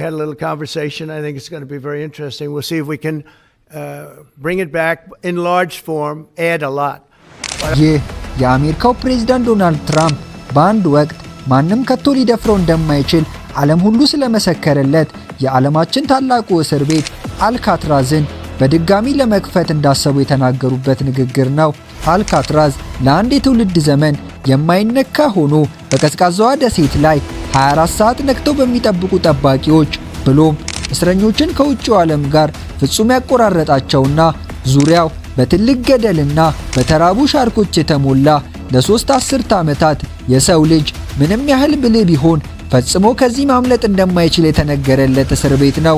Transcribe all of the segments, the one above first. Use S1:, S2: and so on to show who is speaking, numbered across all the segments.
S1: Had a little conversation. I think it's going to be very interesting. We'll see if we can bring it back in large form, add a lot.
S2: ይህ የአሜሪካው ፕሬዝዳንት ዶናልድ ትራምፕ በአንድ ወቅት ማንም ከቶ ሊደፍረው እንደማይችል ዓለም ሁሉ ስለመሰከረለት የዓለማችን ታላቁ እስር ቤት አልካትራዝን በድጋሚ ለመክፈት እንዳሰቡ የተናገሩበት ንግግር ነው። አልካትራዝ ለአንድ የትውልድ ዘመን የማይነካ ሆኖ በቀዝቃዛዋ ደሴት ላይ 24 ሰዓት ነክተው በሚጠብቁ ጠባቂዎች ብሎም እስረኞችን ከውጭው ዓለም ጋር ፍጹም ያቆራረጣቸውና ዙሪያው በትልቅ ገደልና በተራቡ ሻርኮች የተሞላ ለ3 አስርት ዓመታት የሰው ልጅ ምንም ያህል ብልህ ቢሆን ፈጽሞ ከዚህ ማምለጥ እንደማይችል የተነገረለት እስር ቤት ነው።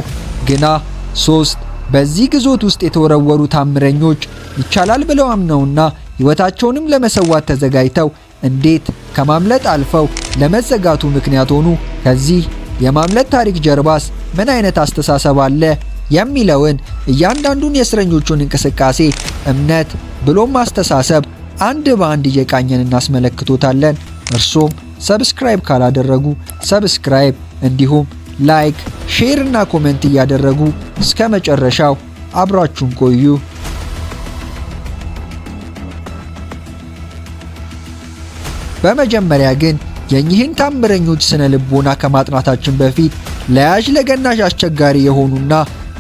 S2: ግና 3 በዚህ ግዞት ውስጥ የተወረወሩ ታምረኞች ይቻላል ብለው አምነውና ሕይወታቸውንም ለመሰዋት ተዘጋጅተው እንዴት ከማምለጥ አልፈው ለመዘጋቱ ምክንያት ሆኑ? ከዚህ የማምለጥ ታሪክ ጀርባስ ምን አይነት አስተሳሰብ አለ የሚለውን እያንዳንዱን የእስረኞቹን እንቅስቃሴ፣ እምነት ብሎም አስተሳሰብ አንድ በአንድ እየቃኘን እናስመለክቶታለን። እርሶም ሰብስክራይብ ካላደረጉ ሰብስክራይብ፣ እንዲሁም ላይክ፣ ሼር እና ኮሜንት እያደረጉ እስከ መጨረሻው አብራችሁን ቆዩ። በመጀመሪያ ግን የኚህን ታምረኞች ስነ ልቦና ከማጥናታችን በፊት ለያዥ ለገናሽ አስቸጋሪ የሆኑና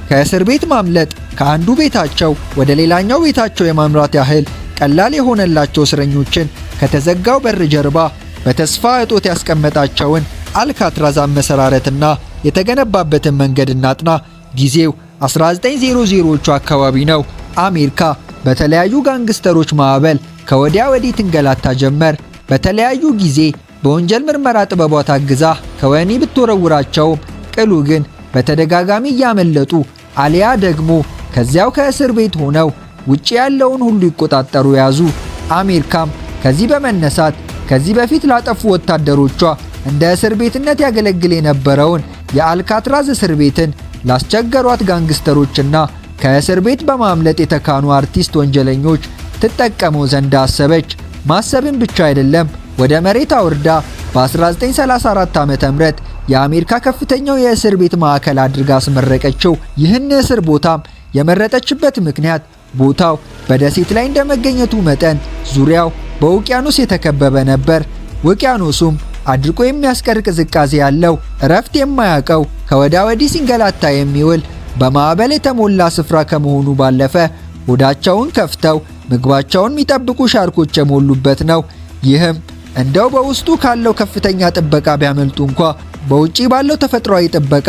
S2: ከእስር ቤት ማምለጥ ከአንዱ ቤታቸው ወደ ሌላኛው ቤታቸው የማምራት ያህል ቀላል የሆነላቸው እስረኞችን ከተዘጋው በር ጀርባ በተስፋ እጦት ያስቀመጣቸውን አልካትራዝ አመሰራረትና የተገነባበትን መንገድ እናጥና። ጊዜው 1900ዎቹ አካባቢ ነው። አሜሪካ በተለያዩ ጋንግስተሮች ማዕበል ከወዲያ ወዲህ ትንገላታ ጀመር። በተለያዩ ጊዜ በወንጀል ምርመራ ጥበቧ ታግዛ ከወህኒ ብትወረውራቸውም ቅሉ ግን በተደጋጋሚ እያመለጡ አሊያ ደግሞ ከዚያው ከእስር ቤት ሆነው ውጪ ያለውን ሁሉ ይቆጣጠሩ ያዙ። አሜሪካም ከዚህ በመነሳት ከዚህ በፊት ላጠፉ ወታደሮቿ እንደ እስር ቤትነት ያገለግል የነበረውን የአልካትራዝ እስር ቤትን ላስቸገሯት ጋንግስተሮችና ከእስር ቤት በማምለጥ የተካኑ አርቲስት ወንጀለኞች ትጠቀመው ዘንድ አሰበች። ማሰብን ብቻ አይደለም፣ ወደ መሬት አውርዳ በ1934 ዓ.ም የአሜሪካ ከፍተኛው የእስር ቤት ማዕከል አድርጋ አስመረቀችው። ይህን እስር ቦታም የመረጠችበት ምክንያት ቦታው በደሴት ላይ እንደመገኘቱ መጠን ዙሪያው በውቅያኖስ የተከበበ ነበር። ውቅያኖሱም አድርቆ የሚያስቀር ቅዝቃዜ ያለው እረፍት የማያውቀው ከወዳ ወዲህ ሲንገላታ የሚውል በማዕበል የተሞላ ስፍራ ከመሆኑ ባለፈ ሆዳቸውን ከፍተው ምግባቸውን የሚጠብቁ ሻርኮች የሞሉበት ነው። ይህም እንደው በውስጡ ካለው ከፍተኛ ጥበቃ ቢያመልጡ እንኳ በውጪ ባለው ተፈጥሯዊ ጥበቃ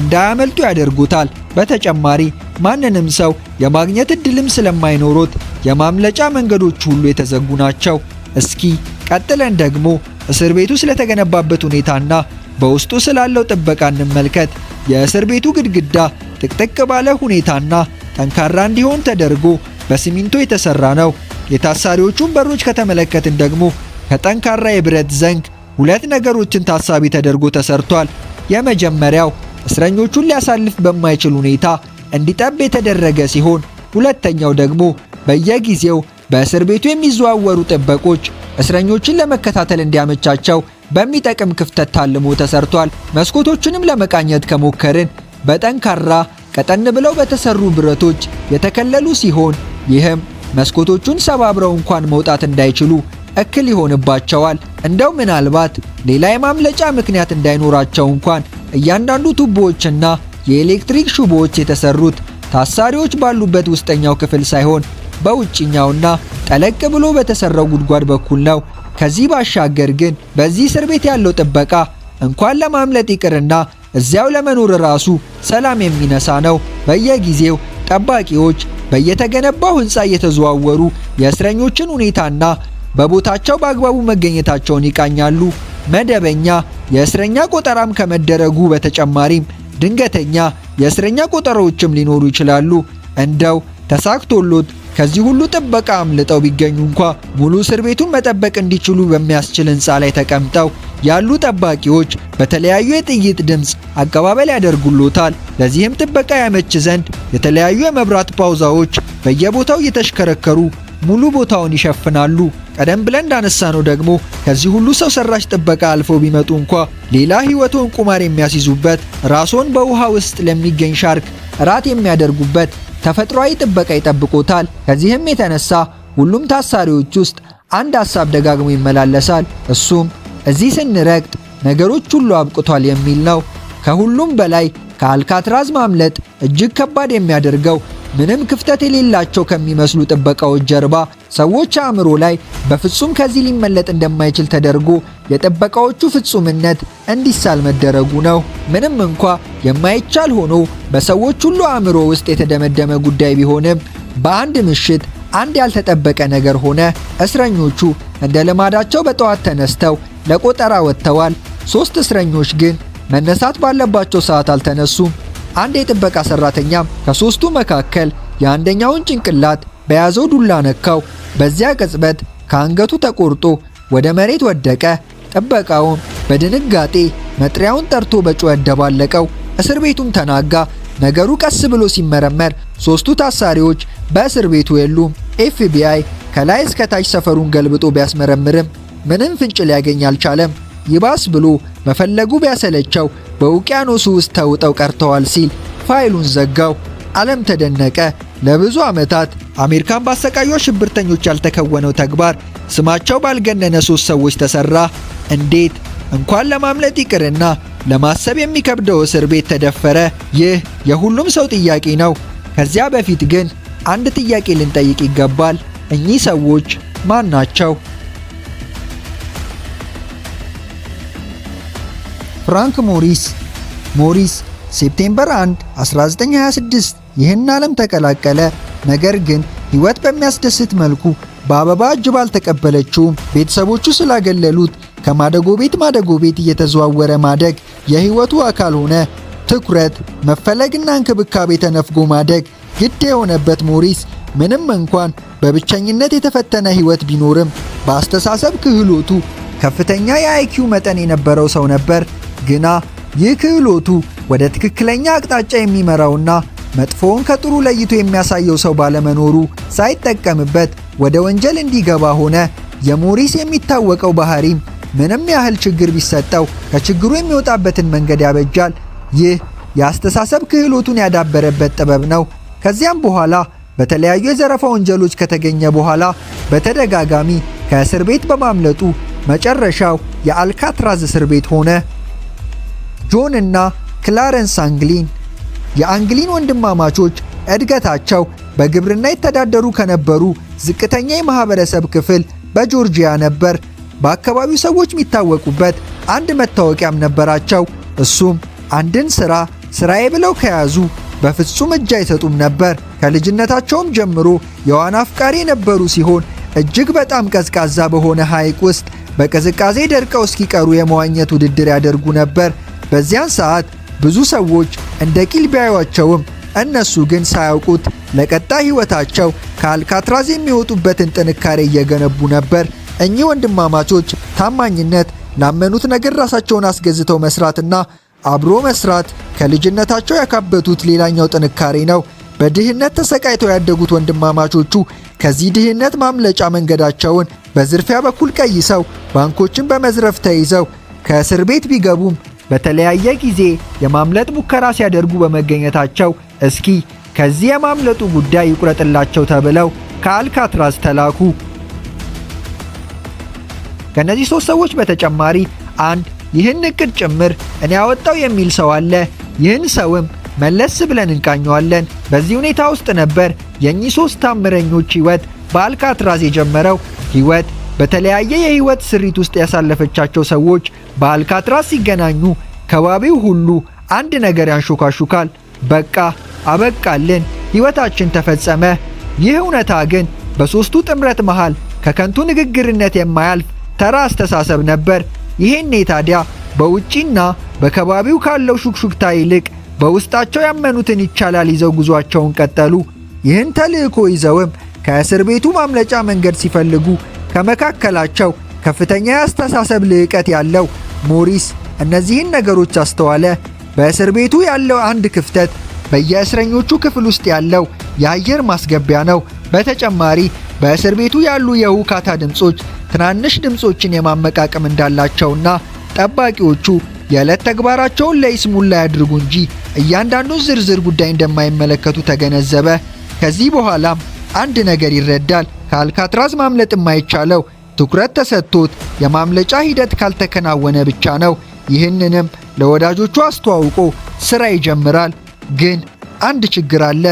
S2: እንዳያመልጡ ያደርጉታል። በተጨማሪ ማንንም ሰው የማግኘት እድልም ስለማይኖሩት የማምለጫ መንገዶች ሁሉ የተዘጉ ናቸው። እስኪ ቀጥለን ደግሞ እስር ቤቱ ስለተገነባበት ሁኔታና በውስጡ ስላለው ጥበቃ እንመልከት። የእስር ቤቱ ግድግዳ ጥቅጥቅ ባለ ሁኔታና ጠንካራ እንዲሆን ተደርጎ በሲሚንቶ የተሰራ ነው። የታሳሪዎቹን በሮች ከተመለከትን ደግሞ ከጠንካራ የብረት ዘንግ ሁለት ነገሮችን ታሳቢ ተደርጎ ተሰርቷል። የመጀመሪያው እስረኞቹን ሊያሳልፍ በማይችል ሁኔታ እንዲጠብ የተደረገ ሲሆን፣ ሁለተኛው ደግሞ በየጊዜው በእስር ቤቱ የሚዘዋወሩ ጥበቆች እስረኞችን ለመከታተል እንዲያመቻቸው በሚጠቅም ክፍተት ታልሞ ተሰርቷል። መስኮቶቹንም ለመቃኘት ከሞከርን በጠንካራ ቀጠን ብለው በተሰሩ ብረቶች የተከለሉ ሲሆን ይህም መስኮቶቹን ሰባብረው እንኳን መውጣት እንዳይችሉ እክል ይሆንባቸዋል። እንደው ምናልባት ሌላ የማምለጫ ምክንያት እንዳይኖራቸው እንኳን እያንዳንዱ ቱቦዎችና የኤሌክትሪክ ሹቦዎች የተሰሩት ታሳሪዎች ባሉበት ውስጠኛው ክፍል ሳይሆን በውጭኛውና ጠለቅ ብሎ በተሰራው ጉድጓድ በኩል ነው። ከዚህ ባሻገር ግን በዚህ እስር ቤት ያለው ጥበቃ እንኳን ለማምለጥ ይቅርና እዚያው ለመኖር ራሱ ሰላም የሚነሳ ነው። በየጊዜው ጠባቂዎች በየተገነባው ሕንፃ እየተዘዋወሩ የእስረኞችን ሁኔታና በቦታቸው በአግባቡ መገኘታቸውን ይቃኛሉ። መደበኛ የእስረኛ ቆጠራም ከመደረጉ በተጨማሪም ድንገተኛ የእስረኛ ቆጠራዎችም ሊኖሩ ይችላሉ። እንደው ተሳክቶሎት ከዚህ ሁሉ ጥበቃ አምልጠው ቢገኙ እንኳ ሙሉ እስር ቤቱን መጠበቅ እንዲችሉ በሚያስችል ሕንፃ ላይ ተቀምጠው ያሉ ጠባቂዎች በተለያዩ የጥይት ድምፅ አቀባበል ያደርጉሎታል። ለዚህም ጥበቃ ያመች ዘንድ የተለያዩ የመብራት ፓውዛዎች በየቦታው እየተሽከረከሩ ሙሉ ቦታውን ይሸፍናሉ። ቀደም ብለን እንዳነሳነው ደግሞ ከዚህ ሁሉ ሰው ሰራሽ ጥበቃ አልፈው ቢመጡ እንኳ ሌላ ሕይወቶን ቁማር የሚያስይዙበት፣ ራስዎን በውሃ ውስጥ ለሚገኝ ሻርክ ራት የሚያደርጉበት ተፈጥሯዊ ጥበቃ ይጠብቆታል። ከዚህም የተነሳ ሁሉም ታሳሪዎች ውስጥ አንድ ሐሳብ ደጋግሞ ይመላለሳል። እሱም እዚህ ስንረግጥ ነገሮች ሁሉ አብቅቷል የሚል ነው። ከሁሉም በላይ ከአልካትራዝ ማምለጥ እጅግ ከባድ የሚያደርገው ምንም ክፍተት የሌላቸው ከሚመስሉ ጥበቃዎች ጀርባ ሰዎች አእምሮ ላይ በፍጹም ከዚህ ሊመለጥ እንደማይችል ተደርጎ የጥበቃዎቹ ፍጹምነት እንዲሳል መደረጉ ነው። ምንም እንኳ የማይቻል ሆኖ በሰዎች ሁሉ አእምሮ ውስጥ የተደመደመ ጉዳይ ቢሆንም በአንድ ምሽት አንድ ያልተጠበቀ ነገር ሆነ። እስረኞቹ እንደ ልማዳቸው በጠዋት ተነስተው ለቆጠራ ወጥተዋል። 3 እስረኞች ግን መነሳት ባለባቸው ሰዓት አልተነሱም። አንድ የጥበቃ ሰራተኛም ከ3ቱ መካከል የአንደኛውን ጭንቅላት በያዘው ዱላ ነካው። በዚያ ቅጽበት ከአንገቱ ተቆርጦ ወደ መሬት ወደቀ። ጥበቃውም በድንጋጤ መጥሪያውን ጠርቶ በጩኸት ደባለቀው። እስር ቤቱም ተናጋ። ነገሩ ቀስ ብሎ ሲመረመር 3ቱ ታሳሪዎች በእስር ቤቱ የሉም። ኤፍቢአይ ከላይ እስከ ታች ሰፈሩን ገልብጦ ቢያስመረምርም ምንም ፍንጭ ሊያገኝ አልቻለም። ይባስ ብሎ መፈለጉ ቢያሰለቸው በውቅያኖሱ ውስጥ ተውጠው ቀርተዋል ሲል ፋይሉን ዘጋው። ዓለም ተደነቀ። ለብዙ ዓመታት አሜሪካን ባሰቃዩ ሽብርተኞች ያልተከወነው ተግባር ስማቸው ባልገነነ 3 ሰዎች ተሰራ። እንዴት እንኳን ለማምለጥ ይቅርና ለማሰብ የሚከብደው እስር ቤት ተደፈረ? ይህ የሁሉም ሰው ጥያቄ ነው። ከዚያ በፊት ግን አንድ ጥያቄ ልንጠይቅ ይገባል። እኚህ ሰዎች ማን ናቸው? ፍራንክ ሞሪስ ሴፕቴምበር 1 1926 ይህን ዓለም ተቀላቀለ። ነገር ግን ሕይወት በሚያስደስት መልኩ በአበባ እጅብ አልተቀበለችውም። ቤተሰቦቹ ስላገለሉት ከማደጎ ቤት እየተዘዋወረ ማደግ የሕይወቱ አካል ሆነ። ትኩረት፣ መፈለግና እንክብካቤ ተነፍጎ ማደግ ግድ የሆነበት ሞሪስ ምንም እንኳን በብቸኝነት የተፈተነ ሕይወት ቢኖርም በአስተሳሰብ ክህሎቱ ከፍተኛ የአይኪው መጠን የነበረው ሰው ነበር። ግና ይህ ክህሎቱ ወደ ትክክለኛ አቅጣጫ የሚመራውና መጥፎውን ከጥሩ ለይቶ የሚያሳየው ሰው ባለመኖሩ ሳይጠቀምበት ወደ ወንጀል እንዲገባ ሆነ። የሞሪስ የሚታወቀው ባህሪም ምንም ያህል ችግር ቢሰጠው ከችግሩ የሚወጣበትን መንገድ ያበጃል። ይህ የአስተሳሰብ ክህሎቱን ያዳበረበት ጥበብ ነው። ከዚያም በኋላ በተለያዩ የዘረፋ ወንጀሎች ከተገኘ በኋላ በተደጋጋሚ ከእስር ቤት በማምለጡ መጨረሻው የአልካትራዝ እስር ቤት ሆነ። ጆን እና ክላረንስ አንግሊን የአንግሊን ወንድማማቾች እድገታቸው በግብርና ይተዳደሩ ከነበሩ ዝቅተኛ የማህበረሰብ ክፍል በጆርጂያ ነበር። በአካባቢው ሰዎች የሚታወቁበት አንድ መታወቂያም ነበራቸው። እሱም አንድን ስራዬ ብለው ከያዙ በፍጹም እጅ አይሰጡም ነበር። ከልጅነታቸውም ጀምሮ የዋና አፍቃሪ የነበሩ ሲሆን እጅግ በጣም ቀዝቃዛ በሆነ ሐይቅ ውስጥ በቅዝቃዜ ደርቀው እስኪቀሩ የመዋኘት ውድድር ያደርጉ ነበር። በዚያን ሰዓት ብዙ ሰዎች እንደ ቂል ቢያዩአቸውም እነሱ ግን ሳያውቁት ለቀጣይ ሕይወታቸው ከአልካትራዝ የሚወጡበትን ጥንካሬ እየገነቡ ነበር። እኚህ ወንድማማቾች ታማኝነት፣ ላመኑት ነገር ራሳቸውን አስገዝተው መስራትና አብሮ መስራት ከልጅነታቸው ያካበቱት ሌላኛው ጥንካሬ ነው። በድህነት ተሰቃይተው ያደጉት ወንድማማቾቹ ከዚህ ድህነት ማምለጫ መንገዳቸውን በዝርፊያ በኩል ቀይሰው ባንኮችን በመዝረፍ ተይዘው ከእስር ቤት ቢገቡም በተለያየ ጊዜ የማምለጥ ሙከራ ሲያደርጉ በመገኘታቸው እስኪ ከዚህ የማምለጡ ጉዳይ ይቁረጥላቸው ተብለው ከአልካትራዝ ተላኩ። ከነዚህ 3 ሰዎች በተጨማሪ አንድ ይህን እቅድ ጭምር እኔ ያወጣው የሚል ሰው አለ። ይህን ሰውም መለስ ብለን እንቃኘዋለን። በዚህ ሁኔታ ውስጥ ነበር የእኚህ 3 ታምረኞች ሕይወት በአልካትራዝ የጀመረው። ሕይወት በተለያየ የሕይወት ስሪት ውስጥ ያሳለፈቻቸው ሰዎች በአልካትራዝ ሲገናኙ ከባቢው ሁሉ አንድ ነገር ያንሾካሹካል። በቃ አበቃልን፣ ሕይወታችን ተፈጸመ። ይህ እውነታ ግን በሦስቱ ጥምረት መሃል ከከንቱ ንግግርነት የማያልፍ ተራ አስተሳሰብ ነበር። ይሄኔ ታዲያ በውጪና በከባቢው ካለው ሹክሹክታ ይልቅ በውስጣቸው ያመኑትን ይቻላል ይዘው ጉዟቸውን ቀጠሉ። ይህን ተልእኮ ይዘውም ከእስር ቤቱ ማምለጫ መንገድ ሲፈልጉ ከመካከላቸው ከፍተኛ የአስተሳሰብ ልዕቀት ያለው ሞሪስ እነዚህን ነገሮች አስተዋለ። በእስር ቤቱ ያለው አንድ ክፍተት በየእስረኞቹ ክፍል ውስጥ ያለው የአየር ማስገቢያ ነው። በተጨማሪ በእስር ቤቱ ያሉ የሁካታ ድምጾች ትናንሽ ድምጾችን የማመቃቀም እንዳላቸውና ጠባቂዎቹ የዕለት ተግባራቸውን ለይስሙላ ያድርጉ እንጂ እያንዳንዱን ዝርዝር ጉዳይ እንደማይመለከቱ ተገነዘበ። ከዚህ በኋላም አንድ ነገር ይረዳል። ከአልካትራዝ ማምለጥ የማይቻለው ትኩረት ተሰጥቶት የማምለጫ ሂደት ካልተከናወነ ብቻ ነው። ይህንንም ለወዳጆቹ አስተዋውቆ ስራ ይጀምራል። ግን አንድ ችግር አለ።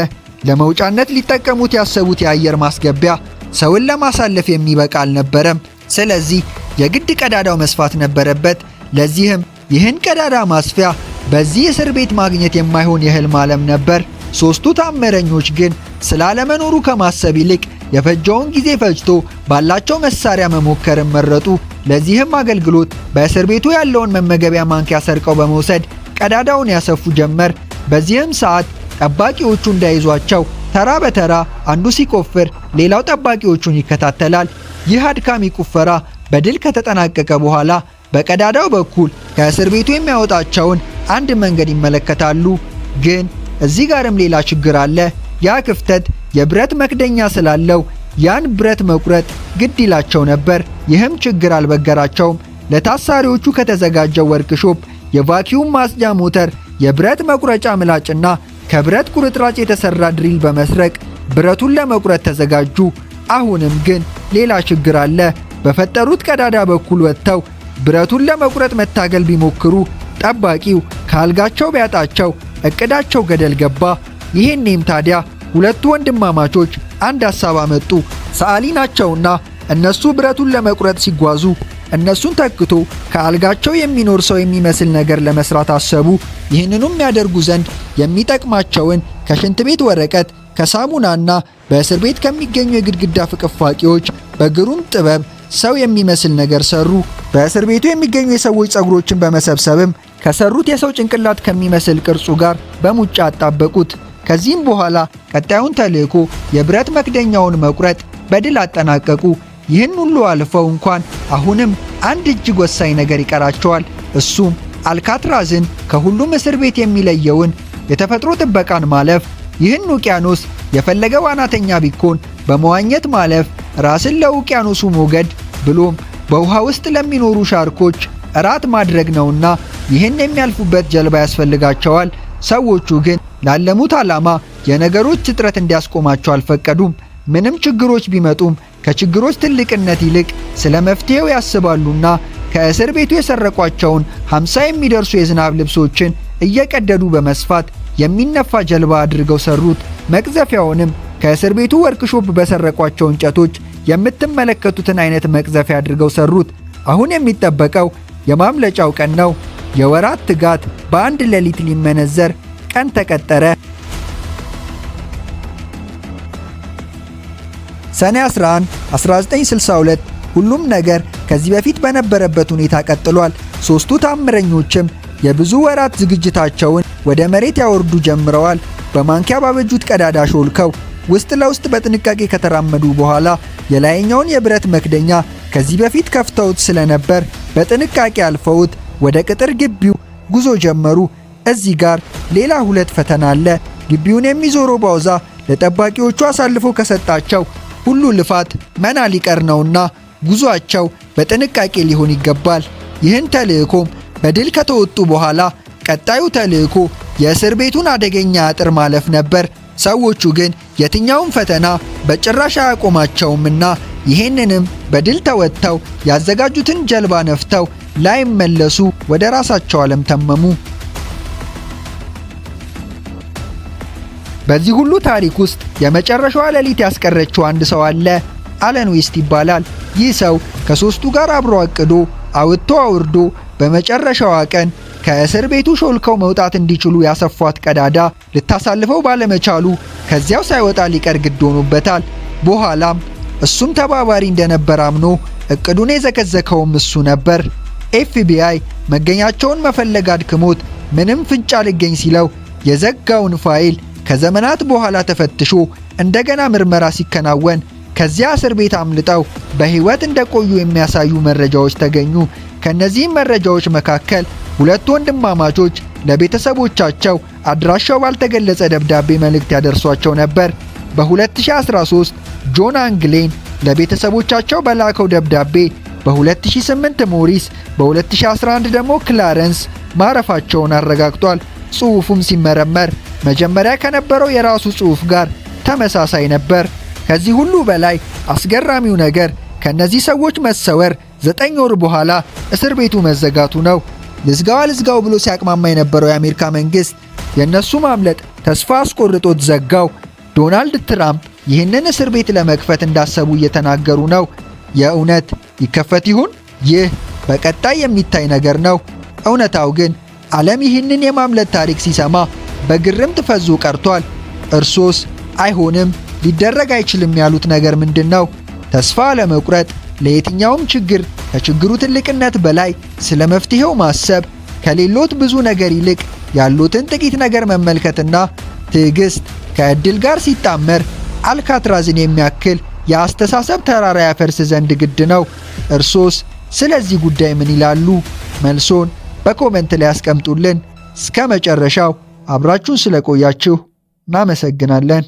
S2: ለመውጫነት ሊጠቀሙት ያሰቡት የአየር ማስገቢያ ሰውን ለማሳለፍ የሚበቃ አልነበረም። ስለዚህ የግድ ቀዳዳው መስፋት ነበረበት። ለዚህም ይህን ቀዳዳ ማስፊያ በዚህ እስር ቤት ማግኘት የማይሆን የህልም ዓለም ነበር። ሦስቱ ታምረኞች ግን ስላለመኖሩ ከማሰብ ይልቅ የፈጀውን ጊዜ ፈጅቶ ባላቸው መሳሪያ መሞከርን መረጡ። ለዚህም አገልግሎት በእስር ቤቱ ያለውን መመገቢያ ማንኪያ ሰርቀው በመውሰድ ቀዳዳውን ያሰፉ ጀመር። በዚህም ሰዓት ጠባቂዎቹ እንዳይዟቸው ተራ በተራ አንዱ ሲቆፍር ሌላው ጠባቂዎቹን ይከታተላል። ይህ አድካሚ ቁፈራ በድል ከተጠናቀቀ በኋላ በቀዳዳው በኩል ከእስር ቤቱ የሚያወጣቸውን አንድ መንገድ ይመለከታሉ። ግን እዚህ ጋርም ሌላ ችግር አለ። ያ ክፍተት የብረት መክደኛ ስላለው ያን ብረት መቁረጥ ግድ ይላቸው ነበር። ይህም ችግር አልበገራቸውም። ለታሳሪዎቹ ከተዘጋጀው ወርክሾፕ የቫኪዩም ማጽጃ ሞተር፣ የብረት መቁረጫ ምላጭና ከብረት ቁርጥራጭ የተሰራ ድሪል በመስረቅ ብረቱን ለመቁረጥ ተዘጋጁ። አሁንም ግን ሌላ ችግር አለ። በፈጠሩት ቀዳዳ በኩል ወጥተው ብረቱን ለመቁረጥ መታገል ቢሞክሩ ጠባቂው ከአልጋቸው ቢያጣቸው እቅዳቸው ገደል ገባ። ይሄኔም ታዲያ ሁለቱ ወንድማማቾች አንድ ሐሳብ አመጡ። ሰዓሊ ናቸውና እነሱ ብረቱን ለመቁረጥ ሲጓዙ እነሱን ተክቶ ከአልጋቸው የሚኖር ሰው የሚመስል ነገር ለመስራት አሰቡ። ይህንኑም ያደርጉ ዘንድ የሚጠቅማቸውን ከሽንት ቤት ወረቀት፣ ከሳሙናና በእስር ቤት ከሚገኙ የግድግዳ ፍቅፋቂዎች በግሩም ጥበብ ሰው የሚመስል ነገር ሰሩ። በእስር ቤቱ የሚገኙ የሰዎች ጸጉሮችን በመሰብሰብም ከሰሩት የሰው ጭንቅላት ከሚመስል ቅርጹ ጋር በሙጫ አጣበቁት። ከዚህም በኋላ ቀጣዩን ተልዕኮ የብረት መክደኛውን መቁረጥ በድል አጠናቀቁ። ይህን ሁሉ አልፈው እንኳን አሁንም አንድ እጅግ ወሳኝ ነገር ይቀራቸዋል። እሱም አልካትራዝን ከሁሉም እስር ቤት የሚለየውን የተፈጥሮ ጥበቃን ማለፍ። ይህን ውቅያኖስ የፈለገ ዋናተኛ ቢኮን በመዋኘት ማለፍ ራስን ለውቅያኖሱ ሞገድ ብሎም በውሃ ውስጥ ለሚኖሩ ሻርኮች እራት ማድረግ ነውና ይህን የሚያልፉበት ጀልባ ያስፈልጋቸዋል። ሰዎቹ ግን ላለሙት ዓላማ የነገሮች እጥረት እንዲያስቆማቸው አልፈቀዱም። ምንም ችግሮች ቢመጡም ከችግሮች ትልቅነት ይልቅ ስለ መፍትሄው ያስባሉና ከእስር ቤቱ የሰረቋቸውን 50 የሚደርሱ የዝናብ ልብሶችን እየቀደዱ በመስፋት የሚነፋ ጀልባ አድርገው ሰሩት። መቅዘፊያውንም ከእስር ቤቱ ወርክሾፕ በሰረቋቸው እንጨቶች የምትመለከቱትን አይነት መቅዘፊያ አድርገው ሰሩት። አሁን የሚጠበቀው የማምለጫው ቀን ነው። የወራት ትጋት በአንድ ሌሊት ሊመነዘር ቀን ተቀጠረ። ሰኔ 11 1962 ሁሉም ነገር ከዚህ በፊት በነበረበት ሁኔታ ቀጥሏል። ሦስቱ ታምረኞችም የብዙ ወራት ዝግጅታቸውን ወደ መሬት ያወርዱ ጀምረዋል። በማንኪያ ባበጁት ቀዳዳ ሾልከው ውስጥ ለውስጥ በጥንቃቄ ከተራመዱ በኋላ የላይኛውን የብረት መክደኛ ከዚህ በፊት ከፍተውት ስለነበር በጥንቃቄ አልፈውት ወደ ቅጥር ግቢው ጉዞ ጀመሩ። እዚህ ጋር ሌላ ሁለት ፈተና አለ። ግቢውን የሚዞረው ባውዛ ለጠባቂዎቹ አሳልፎ ከሰጣቸው ሁሉ ልፋት መና ሊቀር ነውና ጉዞአቸው በጥንቃቄ ሊሆን ይገባል። ይህን ተልዕኮም በድል ከተወጡ በኋላ ቀጣዩ ተልዕኮ የእስር ቤቱን አደገኛ አጥር ማለፍ ነበር። ሰዎቹ ግን የትኛውም ፈተና በጭራሽ አያቆማቸውምና ይህንንም በድል ተወጥተው ያዘጋጁትን ጀልባ ነፍተው ላይመለሱ ወደ ራሳቸው ዓለም ተመሙ። በዚህ ሁሉ ታሪክ ውስጥ የመጨረሻዋ ሌሊት ያስቀረችው አንድ ሰው አለ። አለን ዌስት ይባላል። ይህ ሰው ከሦስቱ ጋር አብሮ አቅዶ አውጥቶ አውርዶ በመጨረሻዋ ቀን ከእስር ቤቱ ሾልከው መውጣት እንዲችሉ ያሰፏት ቀዳዳ ልታሳልፈው ባለመቻሉ ከዚያው ሳይወጣ ሊቀር ግድ ሆኖበታል። በኋላም እሱም ተባባሪ እንደነበር አምኖ እቅዱን የዘከዘከውም እሱ ነበር። ኤፍቢአይ መገኛቸውን መፈለግ አድክሞት ምንም ፍንጭ አልገኝ ሲለው የዘጋውን ፋይል ከዘመናት በኋላ ተፈትሾ እንደገና ምርመራ ሲከናወን ከዚያ እስር ቤት አምልጠው በሕይወት እንደቆዩ የሚያሳዩ መረጃዎች ተገኙ። ከነዚህም መረጃዎች መካከል ሁለት ወንድማማቾች ለቤተሰቦቻቸው አድራሻው ባልተገለጸ ደብዳቤ መልእክት ያደርሷቸው ነበር። በ2013 ጆን አንግሌን ለቤተሰቦቻቸው በላከው ደብዳቤ በ2008 ሞሪስ፣ በ2011 ደግሞ ክላረንስ ማረፋቸውን አረጋግጧል። ጽሑፉም ሲመረመር መጀመሪያ ከነበረው የራሱ ጽሑፍ ጋር ተመሳሳይ ነበር። ከዚህ ሁሉ በላይ አስገራሚው ነገር ከነዚህ ሰዎች መሰወር 9 ወር በኋላ እስር ቤቱ መዘጋቱ ነው። ልዝጋው ብሎ ሲያቅማማ የነበረው የአሜሪካ መንግስት የነሱ ማምለጥ ተስፋ አስቆርጦት ዘጋው። ዶናልድ ትራምፕ ይህንን እስር ቤት ለመክፈት እንዳሰቡ እየተናገሩ ነው። የእውነት ይከፈት ይሆን? ይህ በቀጣይ የሚታይ ነገር ነው። እውነታው ግን ዓለም ይህንን የማምለጥ ታሪክ ሲሰማ በግርምት ፈዞ ቀርቷል። እርሶስ አይሆንም፣ ሊደረግ አይችልም ያሉት ነገር ምንድን ነው? ተስፋ ለመቁረጥ ለየትኛውም ችግር ከችግሩ ትልቅነት በላይ ስለ መፍትሄው ማሰብ፣ ከሌሎት ብዙ ነገር ይልቅ ያሉትን ጥቂት ነገር መመልከትና ትዕግስት ከዕድል ጋር ሲጣመር አልካትራዝን የሚያክል የአስተሳሰብ ተራራ ያፈርስ ዘንድ ግድ ነው። እርሶስ ስለዚህ ጉዳይ ምን ይላሉ? መልሶን በኮመንት ላይ ያስቀምጡልን። እስከ መጨረሻው አብራችሁን ስለቆያችሁ እናመሰግናለን።